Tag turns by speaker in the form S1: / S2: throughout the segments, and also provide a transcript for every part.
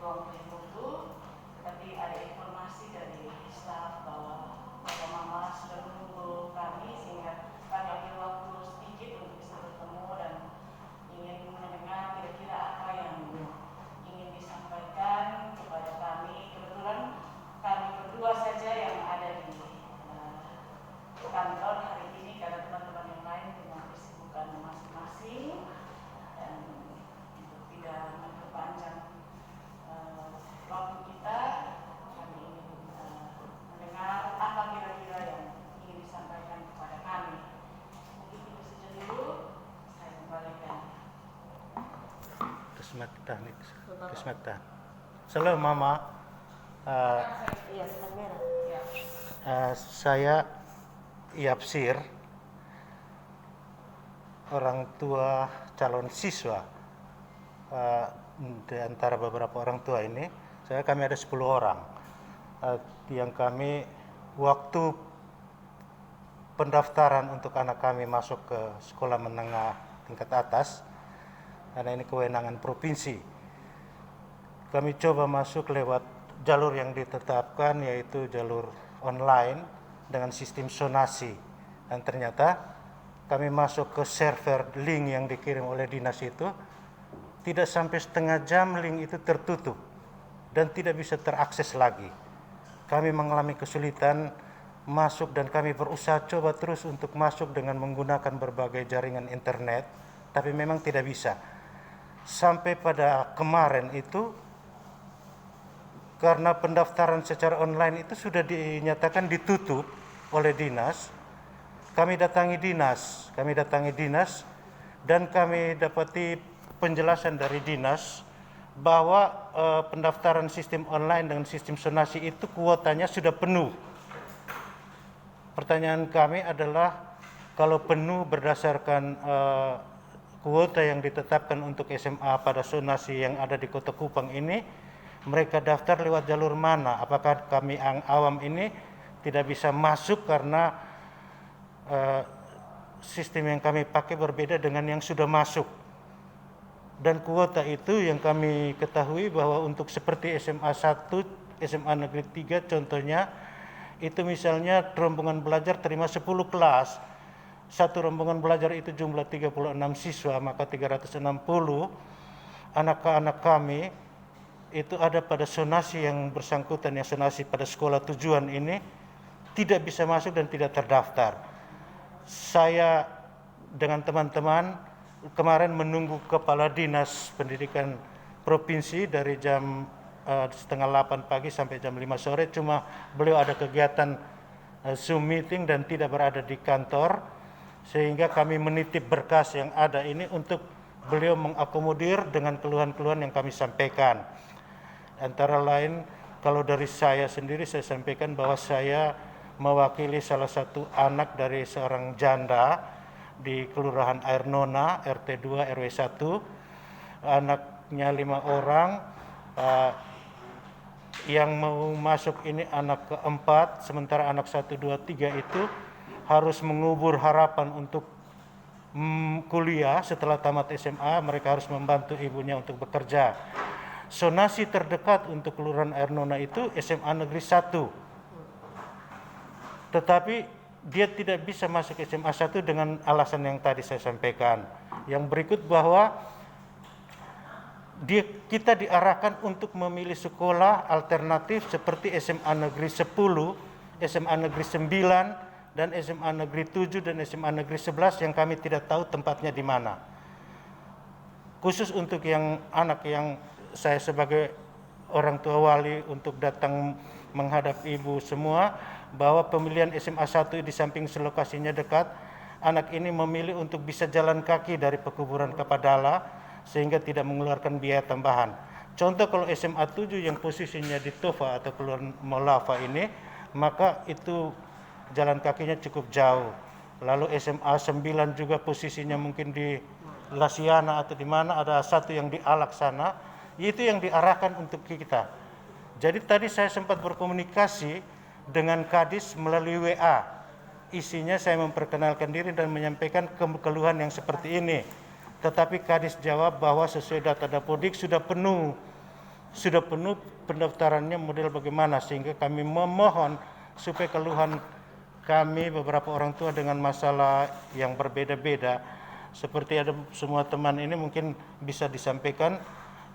S1: ruang foto, tetapi ada informasi dari staf bahwa Bapak Mama sudah menunggu kami sehingga kami ambil waktu sedikit untuk bisa bertemu dan ingin mendengar kira-kira apa yang ingin disampaikan kepada kami. Kebetulan kami berdua saja yang ada di kantor hari ini karena teman-teman yang lain dengan kesibukan masing-masing, dan untuk tidak memperpanjang waktu kita, kami ingin mendengar apa kira-kira yang ingin disampaikan kepada kami. Mungkin itu saja dulu, saya kembalikan.
S2: Kesmakta. Selalu Mama. Saya Yapsir, orang tua calon siswa. Di antara beberapa orang tua ini, kami ada 10 orang. Yang kami waktu pendaftaran untuk anak kami masuk ke sekolah menengah tingkat atas, karena ini kewenangan provinsi, kami coba masuk lewat jalur yang ditetapkan, yaitu jalur online dengan sistem sonasi. Dan ternyata kami masuk ke server link yang dikirim oleh dinas itu, tidak sampai setengah jam link itu tertutup dan tidak bisa terakses lagi. Kami mengalami kesulitan masuk dan kami berusaha coba terus untuk masuk dengan menggunakan berbagai jaringan internet, tapi memang tidak bisa. Sampai pada kemarin itu, karena pendaftaran secara online itu sudah dinyatakan ditutup oleh dinas, kami datangi dinas dan kami dapati penjelasan dari dinas bahwa pendaftaran sistem online dengan sistem sonasi itu kuotanya sudah penuh. Pertanyaan kami adalah, kalau penuh berdasarkan kuota yang ditetapkan untuk SMA pada sonasi yang ada di Kota Kupang ini, mereka daftar lewat jalur mana? Apakah kami awam ini tidak bisa masuk karena sistem yang kami pakai berbeda dengan yang sudah masuk? Dan kuota itu yang kami ketahui bahwa untuk seperti SMA 1, SMA Negeri 3 contohnya, itu misalnya rombongan belajar terima 10 kelas. Satu rombongan belajar itu jumlah 36 siswa, maka 360 anak-anak kami itu ada pada sonasi yang bersangkutan, yang sonasi pada sekolah tujuan ini tidak bisa masuk dan tidak terdaftar. Saya dengan teman-teman kemarin menunggu Kepala Dinas Pendidikan Provinsi dari jam 7:30 pagi sampai jam 5 sore, cuma beliau ada kegiatan Zoom meeting dan tidak berada di kantor, sehingga kami menitip berkas yang ada ini untuk beliau mengakomodir dengan keluhan-keluhan yang kami sampaikan. Antara lain, kalau dari saya sendiri, saya sampaikan bahwa saya mewakili salah satu anak dari seorang janda di Kelurahan Air Nona, RT 2 RW 1. Anaknya 5 orang, yang mau masuk ini anak keempat, sementara anak 1, 2, 3 itu harus mengubur harapan untuk kuliah setelah tamat SMA. Mereka harus membantu ibunya untuk bekerja. Sonasi terdekat untuk Kelurahan Air Nona itu SMA Negeri 1. Tetapi dia tidak bisa masuk SMA 1 dengan alasan yang tadi saya sampaikan. Yang berikut bahwa kita diarahkan untuk memilih sekolah alternatif seperti SMA Negeri 10, SMA Negeri 9, dan SMA Negeri 7 dan SMA Negeri 11 yang kami tidak tahu tempatnya di mana. Khusus untuk yang anak yang saya sebagai orang tua wali untuk datang menghadap ibu semua, bahwa pemilihan SMA 1 di samping lokasinya dekat, anak ini memilih untuk bisa jalan kaki dari Pekuburan Kapadala sehingga tidak mengeluarkan biaya tambahan. Contoh kalau SMA 7 yang posisinya di Tofa atau Kelurahan Molava ini, maka itu jalan kakinya cukup jauh. Lalu SMA 9 juga posisinya mungkin di Lasiana atau di mana, ada satu yang di Alak sana, itu yang diarahkan untuk kita. Jadi tadi saya sempat berkomunikasi dengan Kadis melalui WA. Isinya saya memperkenalkan diri dan menyampaikan keluhan yang seperti ini. Tetapi Kadis jawab bahwa sesuai data Dapodik sudah penuh sudah penuh pendaftarannya model bagaimana, sehingga kami memohon supaya keluhan kami beberapa orang tua dengan masalah yang berbeda-beda seperti ada semua teman ini mungkin bisa disampaikan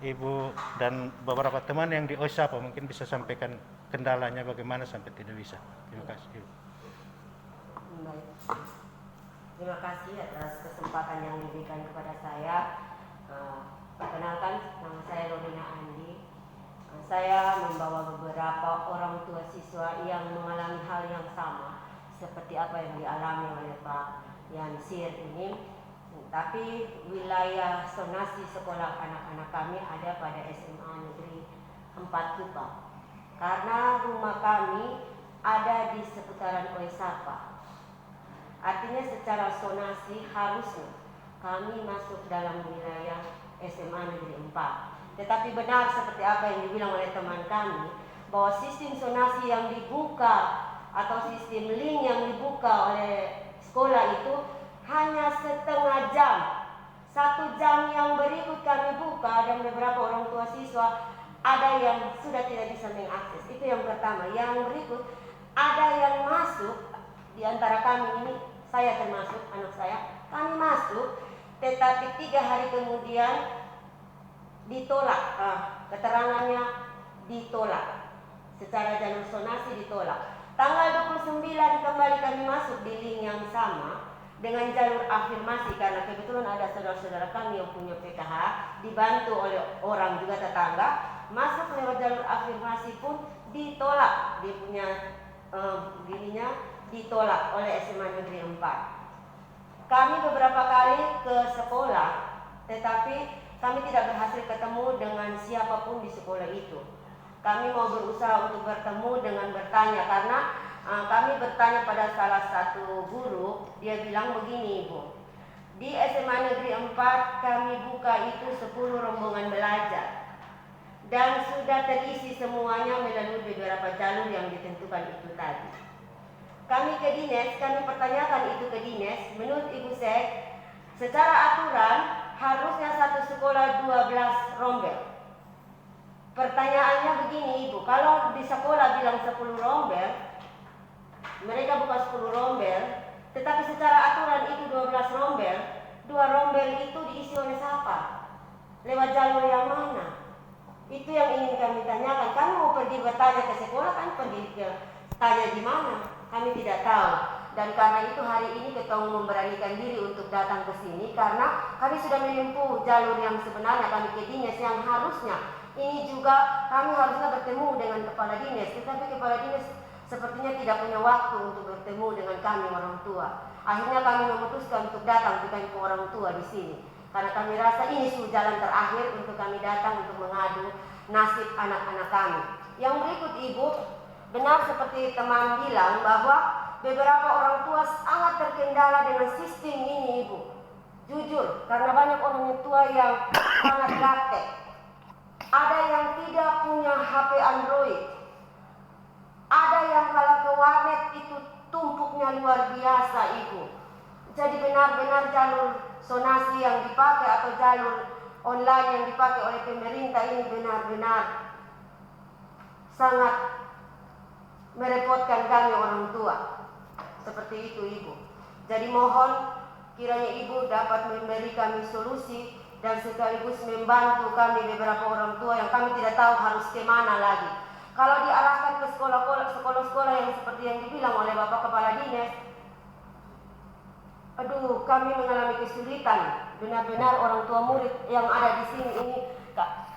S2: Ibu dan beberapa teman yang di OSAPA mungkin bisa sampaikan kendalanya bagaimana sampai tidak bisa. Terima kasih.
S3: Baik. Terima kasih atas kesempatan yang diberikan kepada saya. Perkenalkan, nama saya Rodina Andi. Saya membawa beberapa orang tua siswa yang mengalami hal yang sama seperti apa yang dialami oleh Pak Yansir ini. Tapi wilayah zonasi sekolah anak-anak kami ada pada SMA Negeri 4 Kupang. Karena rumah kami ada di seputaran OSAPA. Artinya secara zonasi harusnya kami masuk dalam wilayah SMA Negeri 4. Tetapi benar seperti apa yang dibilang oleh teman kami, bahwa sistem zonasi yang dibuka atau sistem link yang dibuka oleh sekolah itu hanya setengah jam. 1 jam yang berikut kami buka dan beberapa orang tua siswa ada yang sudah tidak bisa mengakses. Itu yang pertama. Yang berikut ada yang masuk di antara kami ini, saya termasuk, anak saya, kami masuk, tetapi 3 hari kemudian ditolak, keterangannya ditolak, secara jalur zonasi ditolak. Tanggal 29 kembali kami masuk di link yang sama dengan jalur afirmasi, karena kebetulan ada saudara-saudara kami yang punya PKH, dibantu oleh orang juga tetangga, masuk lewat jalur afirmasi pun ditolak, dia punya ditolak oleh SMA Negeri 4. Kami beberapa kali ke sekolah, tetapi kami tidak berhasil ketemu dengan siapapun di sekolah itu. Kami mau berusaha untuk bertemu dengan bertanya, karena kami bertanya pada salah satu guru, dia bilang begini, Ibu, di SMA Negeri 4 kami buka itu 10 rombongan belajar dan sudah terisi semuanya melalui beberapa jalur yang ditentukan itu tadi. Kami ke dinas, kami pertanyakan itu ke dinas, menurut Ibu Sek, secara aturan harusnya satu sekolah 12 rombel. Pertanyaannya begini, Ibu, kalau di sekolah bilang 10 rombel, mereka buka 10 rombel, tetapi secara aturan itu 12 rombel, 2 rombel itu diisi oleh siapa? Lewat jalur yang mana? Itu yang ingin kami tanyakan. Kami mau pergi bertanya ke sekolah, kan pergi tanya di mana? Kami tidak tahu. Dan karena itu hari ini Ketua Umum memberanikan diri untuk datang ke sini, karena kami sudah menempuh jalur yang sebenarnya, kami ke dinas yang harusnya ini juga kami harusnya bertemu dengan kepala dinas, tetapi kepala dinas sepertinya tidak punya waktu untuk bertemu dengan kami orang tua. Akhirnya kami memutuskan untuk datang bukan ke orang tua di sini, karena kami rasa ini sudah jalan terakhir untuk kami datang untuk mengadu nasib anak-anak kami. Yang berikut, Ibu, benar seperti teman bilang bahwa beberapa orang tua sangat terkendala dengan sistem ini, Ibu. Jujur, karena banyak orang tua yang sangat gaptek. Ada yang tidak punya HP Android. Ada yang kalau ke warnet itu tumpuknya luar biasa, Ibu. Jadi benar-benar jalur zonasi yang dipakai atau jalur online yang dipakai oleh pemerintah ini benar-benar sangat merepotkan kami orang tua. Seperti itu, Ibu. Jadi mohon kiranya Ibu dapat memberi kami solusi dan sekaligus membantu kami beberapa orang tua yang kami tidak tahu harus kemana lagi. Kalau diarahkan ke sekolah-sekolah yang seperti yang dibilang oleh Bapak Kepala Dinas, aduh, kami mengalami kesulitan. Benar-benar orang tua murid yang ada di sini ini,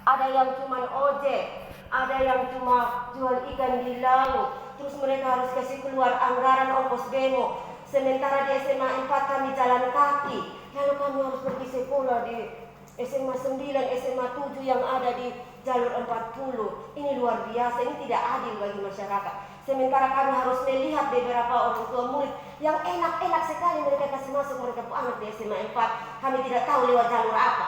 S3: ada yang cuma ojek, ada yang cuma jual ikan di laut, terus mereka harus kasih keluar anggaran ongkos demo. Sementara di SMA 4 kami jalan kaki, lalu kami harus pergi sekolah di SMA 9, SMA 7 yang ada di jalur 40. Ini luar biasa, ini tidak adil bagi masyarakat. Sementara kami harus melihat beberapa orang tua murid yang enak-enak sekali mereka kasih masuk mereka anak di SMA 4. Kami tidak tahu lewat jalur apa.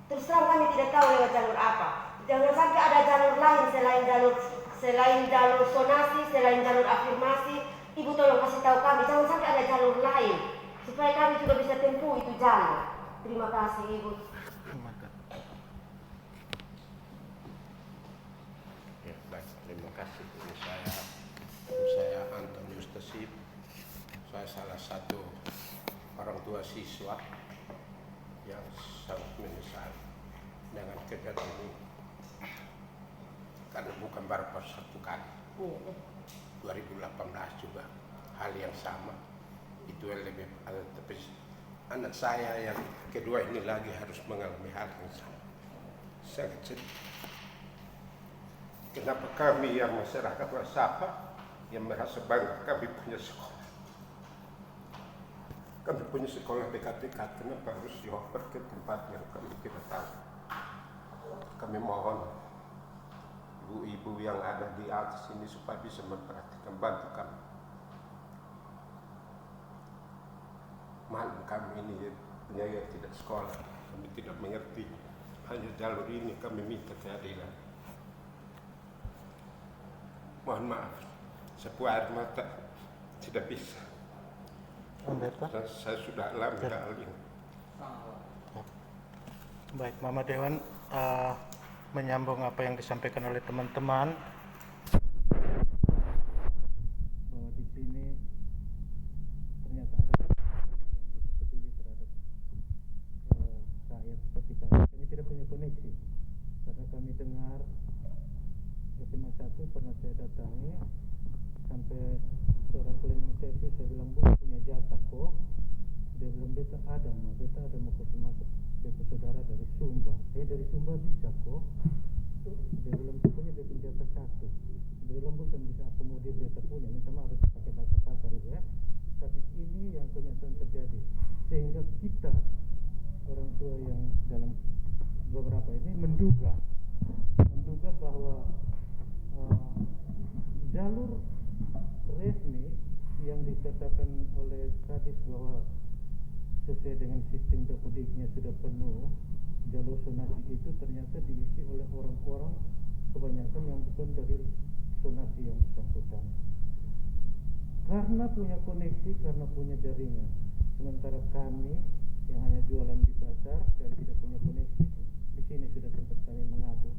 S3: Terus terang kami tidak tahu lewat jalur apa. Jangan sampai ada jalur lain selain jalur zonasi, selain jalur afirmasi. Ibu tolong kasih tahu kami, jangan sampai ada jalur lain supaya kami juga bisa tempuh itu jalur. Terima kasih, Ibu.
S4: kasih. Saya Antonius Tesip. Saya salah satu orang tua siswa yang sangat menyesal dengan kejadian ini. Karena bukan baru satu kali. 2018 juga hal yang sama. Itu yang lebih tapi anak saya yang kedua ini lagi harus mengalami hal yang sama. Sangat sedih. Kenapa kami yang masyarakat Wasapa yang merasa bangga kami punya sekolah. Kami punya sekolah dekat-dekat, kenapa harus dioper ke tempat yang kami tidak tahu. Kami mohon ibu-ibu yang ada di atas ini supaya bisa memperhatikan, bantu kami. Maklum kami ini penyayang tidak sekolah, kami tidak mengerti. Hanya jalur ini kami minta keadilan. Mohon maaf, sepuh air mata tidak bisa. Saya sudah alami hal ini.
S2: Baik, Mama Dewan menyambung apa yang disampaikan oleh teman-teman bahwa di sini ternyata ada yang bisa peduli terhadap rakyat seperti kami. Kami tidak punya koneksi karena kami dengar SMA 1 pernah saya datangi sampai seorang cleaning service, saya bilang, Bu, punya jatah kok? Dia bilang, beta ada mau kasih masuk beta saudara dari Sumba. Dari Sumba bisa kok? Dia bilang, pokoknya dia punya jatah 1. Dia bilang, Bu, saya bisa akomodir beta punya, minta maaf beta pakai bahasa pasar itu ya. Tapi ini yang kenyataan terjadi, sehingga kita orang tua yang dalam beberapa ini menduga bahwa jalur resmi yang dikatakan oleh Kadis bahwa sesuai dengan sistem Dapodiknya sudah penuh, jalur zonasi itu ternyata diisi oleh orang-orang kebanyakan yang bukan dari zonasi yang bersangkutan. Karena punya koneksi, karena punya jaringan. Sementara kami yang hanya jualan di pasar dan tidak punya koneksi, di sini sudah tempat kami mengadu.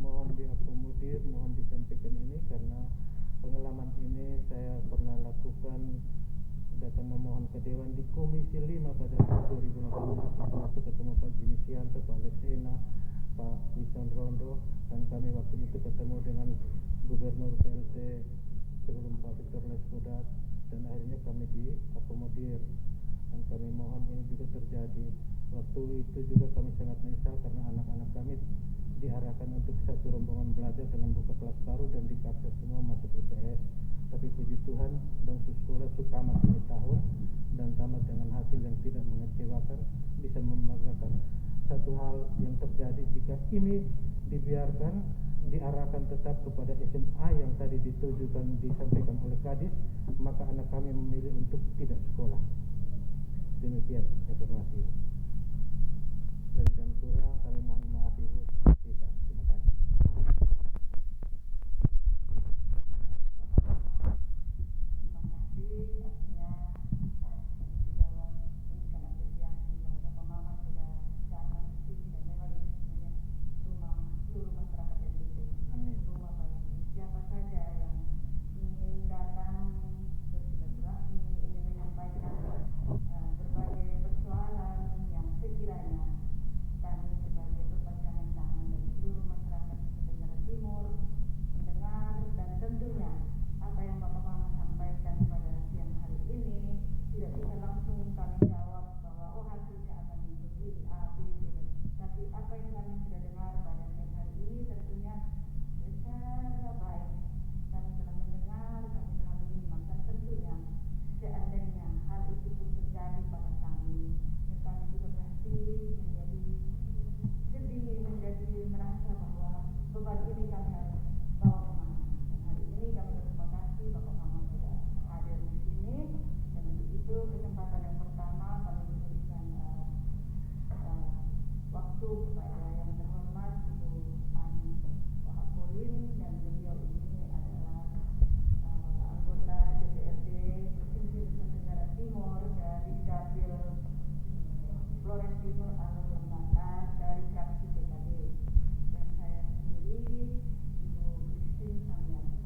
S2: Mohon diakomodir, mohon disampaikan ini karena pengalaman ini saya pernah lakukan, datang memohon ke Dewan di Komisi 5 pada 2018, waktu ketemu Pak Jimmy Sianto, Pak Leksena, Pak Wisan Rondo, dan kami waktu itu ketemu dengan Gubernur PLT sebelum Pak Victor Leskodat, dan akhirnya kami diakomodir dan kami mohon ini juga terjadi. Waktu itu juga kami sangat menyesal karena anak-anak kami diarahkan untuk satu rombongan belajar dengan buka kelas baru dan dipaksa semua masuk IPS. Tapi puji Tuhan dan sekolah tamat ini tahun dan tamat dengan hasil yang tidak mengecewakan, bisa membanggakan. Satu hal yang terjadi jika ini dibiarkan, diarahkan tetap kepada SMA yang tadi ditujukan disampaikan oleh Kadis, maka anak kami memilih untuk tidak sekolah. Demikian informasi. Lebih dan kurang kami mohon maaf Ibu. Terima kasih.
S5: dari fraksi PKB dan saya sendiri Ibu Christine Samyani.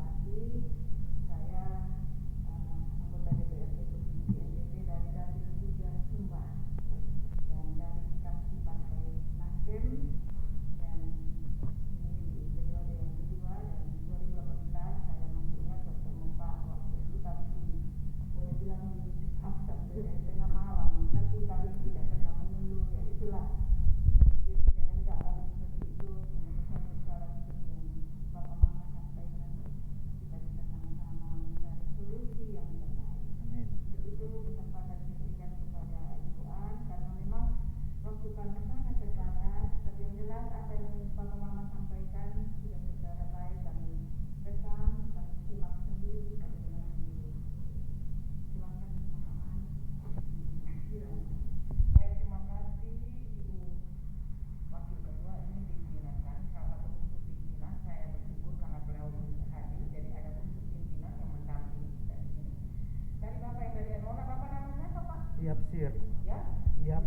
S2: Sir.
S5: Ya?
S2: Yap.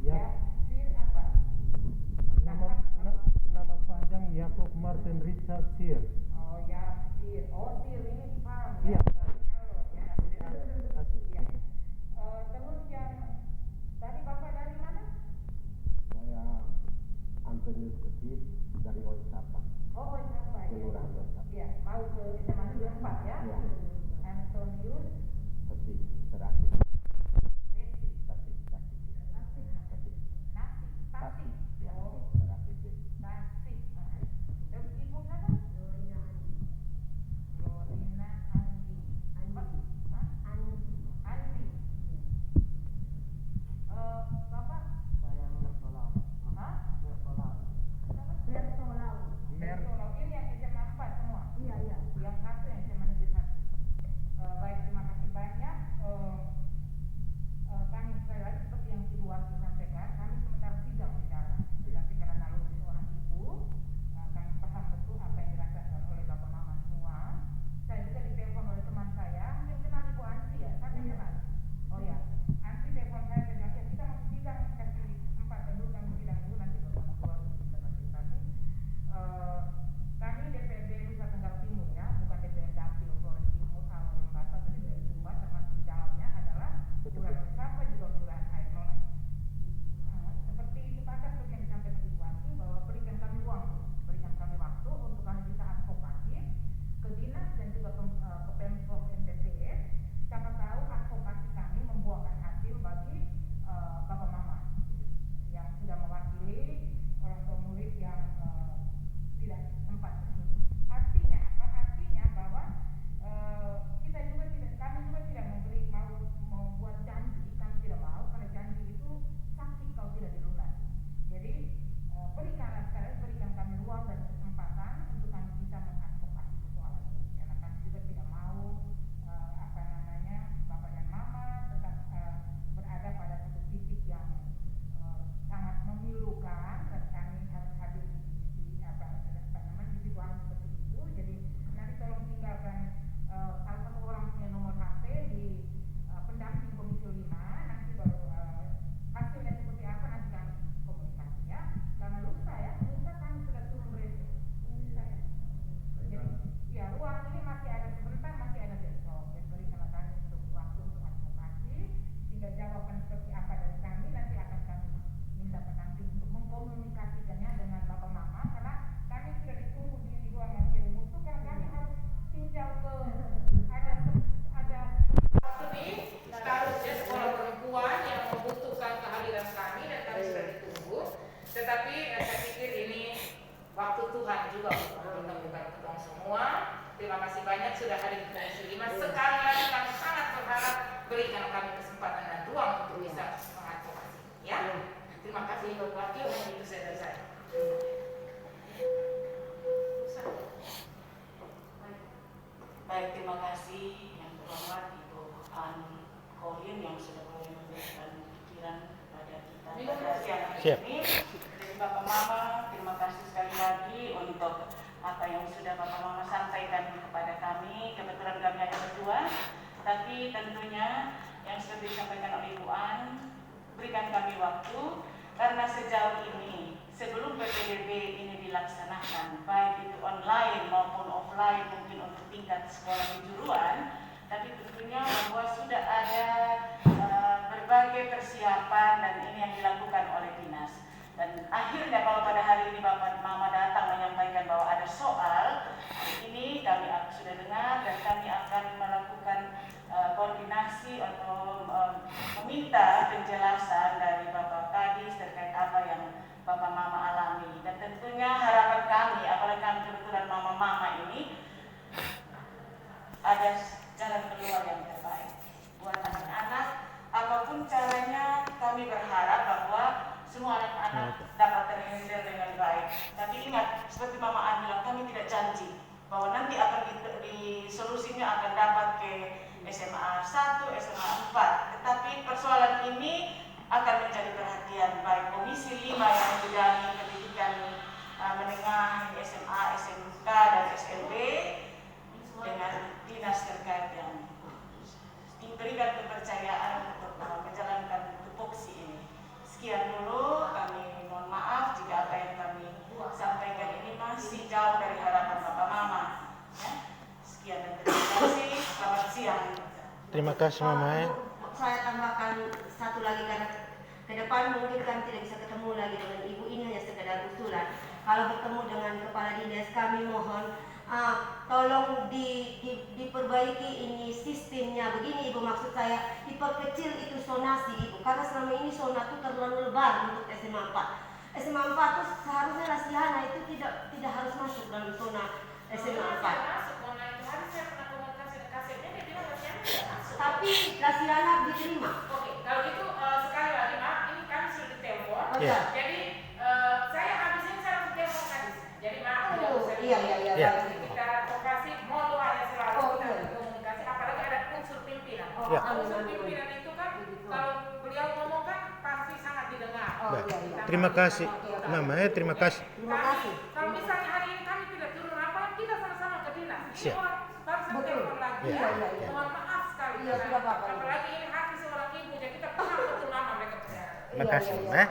S5: Ya,
S2: Yap.
S5: Sir apa?
S2: Nama panjang Yakob Martin Richard Sir.
S5: Oh ya, Sir. Oh, Sir ini farm
S2: Iya.
S5: ya? Halo, ya.
S2: Asik.
S5: Iya. Terus yang tadi Bapak dari mana?
S4: Saya Antonius Kesit dari Oisapa.
S5: Oh, siapa ya?
S4: Kelurahan Oisapa.
S5: Iya, mau ke SMA Negeri 4 ya?
S4: Iya.
S5: Antonius
S4: Kesit terakhir.
S5: Besi.
S4: Tasik.
S5: Nasi. Tasik. Oh,
S4: Terakhir B.
S5: Tasik. Terus ibu siapa? Lorina Andi. Hah? Andi. Bapak?
S2: Saya Mertolau.
S5: Hah?
S2: Mertolau.
S5: Mer. Ini yang SMA 4 semua?
S3: Iya.
S5: Yang satu yang SMA Negeri 1. Baik, terima kasih banyak. Kami sekali lagi seperti yang Ibu Wakil sampaikan, kami sementara sidang bicara. Tetapi karena naluri seorang ibu, kami paham betul apa yang dirasakan oleh Bapak Mama semua. Saya juga ditelepon oleh teman saya, mungkin kenal Ibu Ansi ya? Saya kenal. Oh ya, Ansi telepon saya dan bilang, ya kita masih sidang, kasih 4 penduduk kami sidang dulu, nanti baru mau keluar untuk kita fasilitasi. Kami DPRD Nusa Tenggara Timur ya, bukan DPRD Dapil Flores Timur, Alor Lembata atau DPRD Sumba, termasuk di dalamnya adalah Kelurahan Oisapa juga Kelurahan Air Nona. Seperti sepakat seperti yang disampaikan Ibu Wati bahwa berikan kami ruang, berikan kami waktu untuk kami bisa advokasi ke dinas dan juga ke Pemprov NTT. Siapa tahu advokasi kami membuahkan hasil bagi Bapak Mama yang sudah mewakili orang tua murid yang tidak sempat kesini. Artinya apa? Artinya bahwa kita juga tidak, kami juga tidak mau membuat janji, kami tidak mau karena janji itu sakit kalau tidak dilunasi. Jadi berikan kami ruang dan kesempatan untuk kami bisa mengadvokasi persoalan ini. Karena kami juga tidak mau Bapak dan Mama tetap berada pada satu titik yang sangat memilukan dan kami harus hadir di situasi seperti itu. Jadi nanti tolong tinggalkan salah satu orang punya nomor HP di pendamping Komisi 5, nanti baru hasilnya seperti apa nanti kami komunikasi ya. Karena lusa kami sudah turun resto. Jadi ya ruang ini masih ada sebentar, masih ada besok. Jadi berikanlah kami untuk waktu untuk advokasi, sehingga jawaban seperti apa dari kami nanti akan kami minta pendamping untuk mengkomunikasikannya dengan Bapak Mama, karena kami sudah ditunggu di ruang yang kirim mutu karena kami harus tinjau ke ada studi seharusnya sekolah perempuan yang membutuhkan kehadiran kami dan kami sudah ditunggu. Tetapi saya pikir ini waktu Tuhan juga untuk mempertemukan kita semua. Terima kasih banyak sudah hadir di Komisi 5. Sekali lagi kami sangat berharap berikan kami kesempatan dan ruang untuk bisa mengadvokasi. Ya, terima kasih Ibu Wakil, hanya itu saja dari saya.
S1: Baik, terima kasih yang terhormat Ibu Ani Korin yang sudah boleh memberikan pikiran kepada kita pada siang hari ini. Dari Bapak Mama, terima kasih sekali lagi untuk apa yang sudah Bapak Mama sampaikan kepada kami. Kebetulan kami ada berdua, tapi tentunya yang seperti disampaikan oleh Ibu An, berikan kami waktu karena sejauh ini sebelum PPDB ini dilaksanakan, baik itu online maupun offline, mungkin untuk tingkat sekolah kejuruan, tapi tentunya bahwa sudah ada berbagai persiapan dan ini yang dilakukan oleh dinas. Dan akhirnya kalau pada hari ini Bapak Mama datang menyampaikan bahwa ada soal, ini kami sudah dengar dan kami akan melakukan koordinasi atau meminta penjelasan dari Bapak Kadis terkait apa yang Bapak Mama alami. Dan tentunya harapan kami, apalagi kami kebetulan Mama-Mama ini, ada jalan keluar yang terbaik buat anak-anak. Apapun caranya, kami berharap bahwa semua anak-anak dapat terhandle dengan baik. Tapi ingat, seperti Mama An bilang, kami tidak janji bahwa nanti akan di solusinya akan dapat ke SMA 1, SMA 4. Tetapi persoalan ini akan menjadi perhatian baik Komisi 5 yang membidangi pendidikan menengah SMA, SMK dan SLB dengan dinas terkait yang diberikan kepercayaan untuk menjalankan
S2: Terima kasih Mama.
S3: Saya tambahkan satu lagi karena ke depan mungkin kami tidak bisa ketemu lagi dengan ibu, ini hanya sekedar usulan. Kalau bertemu dengan kepala dinas, kami mohon tolong diperbaiki ini sistemnya. Begini Ibu, maksud saya diperkecil itu sonasi Ibu, karena selama ini zona itu terlalu lebar untuk SMA 4. SMA 4 itu seharusnya Lasiana itu tidak harus masuk dalam zona SMA 4. Tapi Lasiana diterima.
S5: Oke, kalau gitu sekali lagi Mak, ini kami sudah ditelepon.
S2: Iya.
S5: Jadi saya habis ini saya harus telepon Kadis. Jadi Mak, tidak usah
S3: Iya.
S5: kita advokasi, mohon doanya selalu
S3: Oh,
S5: kita
S3: iya.
S5: berkomunikasi, apalagi ada unsur pimpinan.
S2: Ya.
S5: Unsur pimpinan itu kan kalau beliau ngomong kan pasti sangat didengar.
S2: Baik.
S3: Iya.
S2: Terima kasih Mama. Terima kasih.
S3: Terima kasih.
S5: Kalau misalnya hari ini kami tidak turun apa, kita sama-sama ke dinas. Ini
S2: Siap.
S5: orang baru saya
S3: Betul.
S5: telepon lagi.
S2: Iya.
S3: Iya.
S5: Mohon maaf sekali.
S3: Iya, tidak apa-apa.
S5: Apalagi ini hati seorang ibu, jadi kita paham betul lama mereka berbicara.
S2: Terima kasih Mama.
S5: Ya?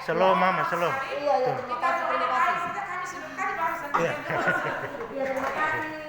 S2: Shalom Mama, shalom.
S3: Iya, terima kasih.
S5: Kita baru saja kami sudah kali baru saja.
S2: Iya.
S3: Iya, terima kasih.